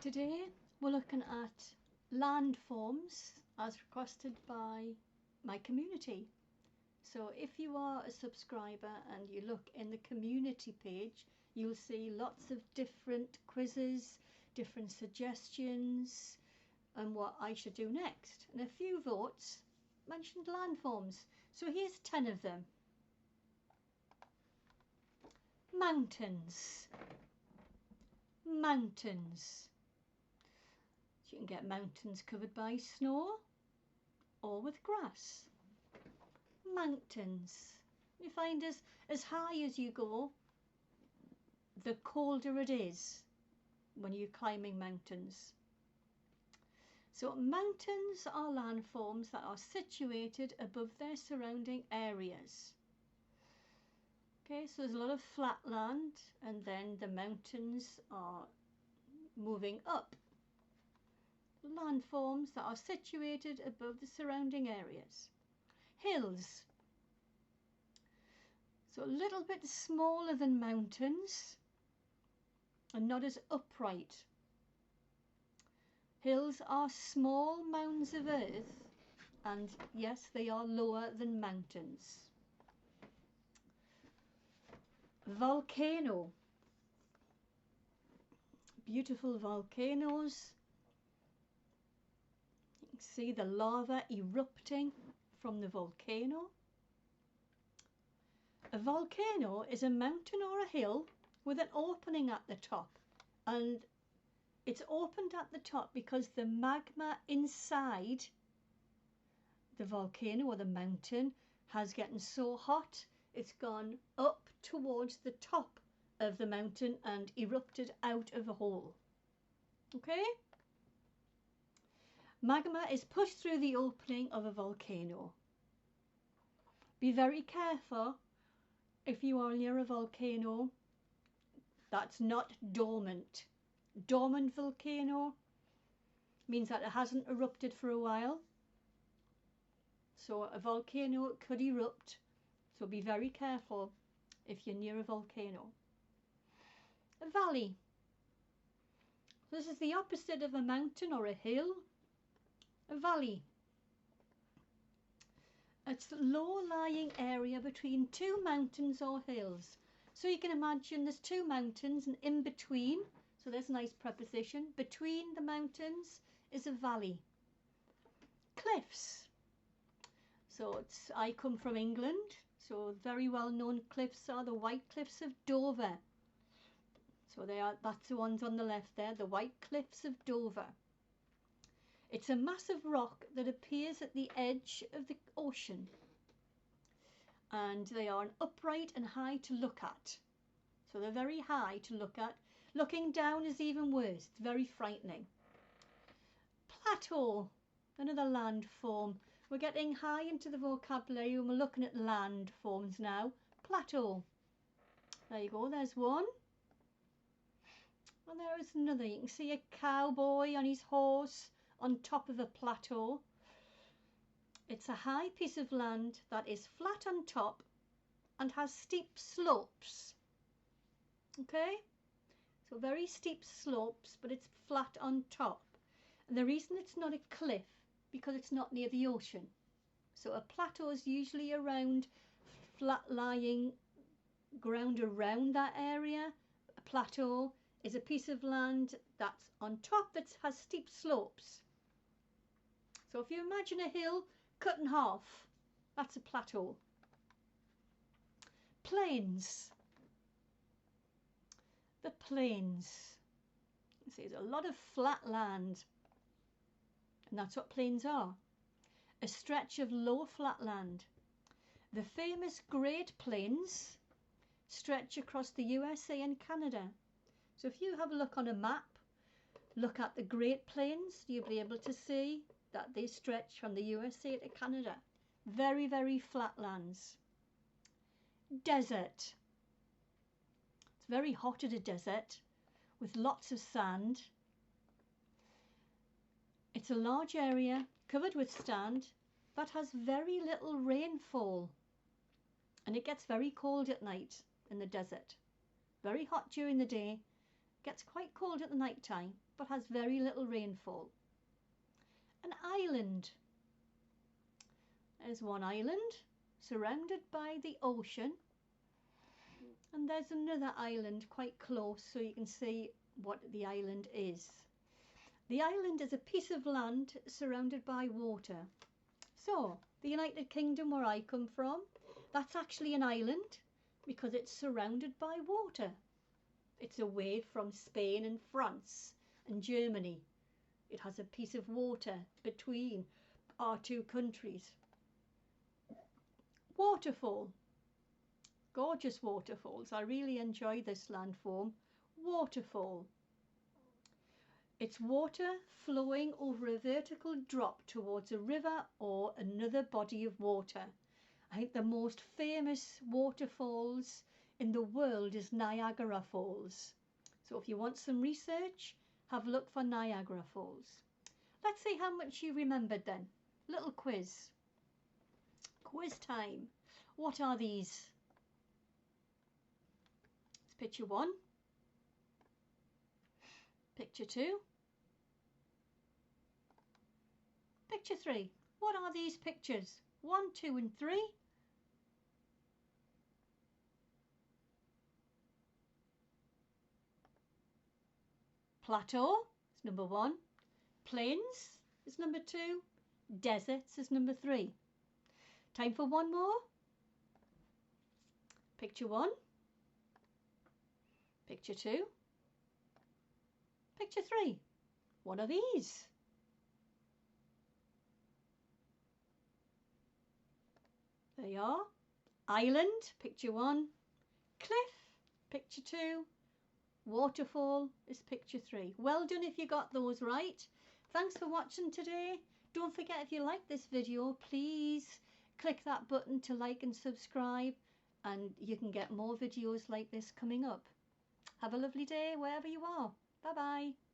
Today we're looking at landforms as requested by my community. So if you are a subscriber and you look in the community page, you'll see lots of different quizzes, different suggestions and what I should do next. And a few votes mentioned landforms. So here's 10 of them. Mountains. Mountains. So you can get mountains covered by snow or with grass. Mountains. You find as high as you go, the colder it is when you're climbing mountains. So mountains are landforms that are situated above their surrounding areas. Okay, so there's a lot of flat land and then the mountains are moving up. Landforms that are situated above the surrounding areas. Hills. So a little bit smaller than mountains and not as upright. Hills are small mounds of earth and yes, they are lower than mountains. Volcano. Beautiful volcanoes. You can see the lava erupting from the volcano. A volcano is a mountain or a hill with an opening at the top, and it's opened at the top because the magma inside the volcano or the mountain has gotten so hot it's gone up towards the top of the mountain and erupted out of a hole. Okay? Magma is pushed through the opening of a volcano. Be very careful if you are near a volcano that's not dormant. Dormant volcano means that it hasn't erupted for a while. So a volcano could erupt, so be very careful if you're near a volcano. A valley. This is the opposite of a mountain or a hill. A valley. It's a low-lying area between two mountains or hills. So you can imagine there's two mountains and in between, so there's a nice preposition, between the mountains is a valley. Cliffs. So I come from England, so very well-known cliffs are the White Cliffs of Dover. So that's the ones on the left there, the White Cliffs of Dover. It's a massive rock that appears at the edge of the ocean. And they are upright and high to look at. So they're very high to look at. Looking down is even worse. It's very frightening. Plateau, another landform. We're getting high into the vocabulary and we're looking at landforms now. Plateau. There you go, there's one. And there is another. You can see a cowboy on his horse on top of a plateau. It's a high piece of land that is flat on top and has steep slopes. Okay? So very steep slopes, but it's flat on top. And the reason it's not a cliff, because it's not near the ocean. So a plateau is usually around flat-lying ground around that area. A plateau is a piece of land that's on top that has steep slopes. So if you imagine a hill cut in half, that's a plateau. Plains. The plains. You see, there's a lot of flat land, and that's what plains are. A stretch of low flat land. The famous Great Plains stretch across the USA and Canada. So if you have a look on a map, look at the Great Plains, you'll be able to see that they stretch from the USA to Canada. Very, very flat lands. Desert. It's very hot at a desert with lots of sand. It's a large area covered with sand that has very little rainfall. And it gets very cold at night in the desert. Very hot during the day, Gets quite cold at the night time, but has very little rainfall. An island. There's one island surrounded by the ocean, and there's another island quite close so you can see what the island is. The island is a piece of land surrounded by water. So the United Kingdom, where I come from, that's actually an island because it's surrounded by water. It's away from Spain and France and Germany. It has a piece of water between our two countries. Waterfall. Gorgeous waterfalls. I really enjoy this landform. Waterfall. It's water flowing over a vertical drop towards a river or another body of water. I think the most famous waterfalls in the world is Niagara Falls. So if you want some research, have a look for Niagara Falls. Let's see how much you remembered then. Little quiz. Quiz time. What are these? It's picture 1. Picture 2. Picture 3. What are these pictures? 1, 2 and 3. Plateau is number 1. Plains is number 2. Deserts is number 3. Time for one more. Picture 1. Picture 2. Picture 3. What are these? They are island, picture 1. Cliff, picture 2. Waterfall is picture 3. Well done if you got those right. Thanks for watching today. Don't forget, if you like this video, please click that button to like and subscribe, and you can get more videos like this coming up. Have a lovely day wherever you are. Bye bye.